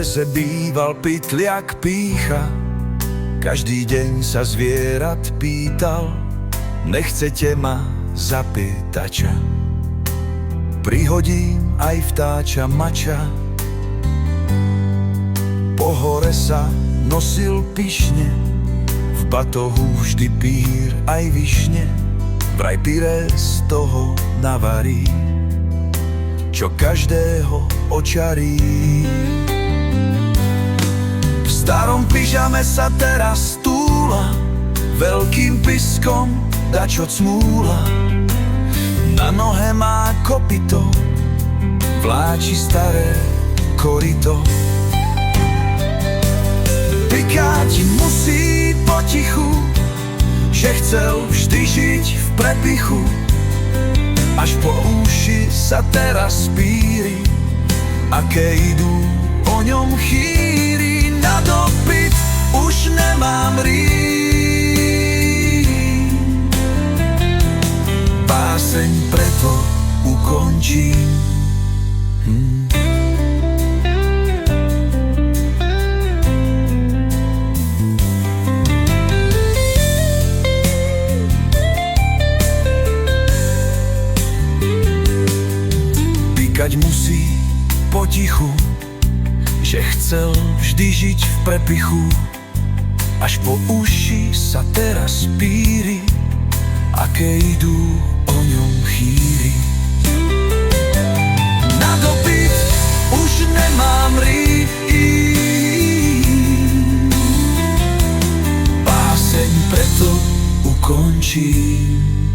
lese býval pytliak pýcha, každý deň sa zvierat pýtal, nechcete ma za pýtača? Prihodím aj vtáča mača. Po hore sa nosil pyšne, v batohu vždy pír aj višne, vraj pyré z toho navarí, čo každého očarí. V starom pyžame sa teraz túla, veľkým piskom dačo cmúla. Na nohe má kopyto, vláči staré korito. Pikať musí potichu, že chcel vždy žiť v prepichu. Až po uši sa teraz píri, aké idú o ňom chýry. Na dopyt už nemám rím, báseň preto ukončím. Pikať musí potichu, že chcel vždy žiť v prepichu. Až po uši sa teraz píri, aké idú o ňom chýry. Na dopyt už nemám rým, báseň preto ukončím.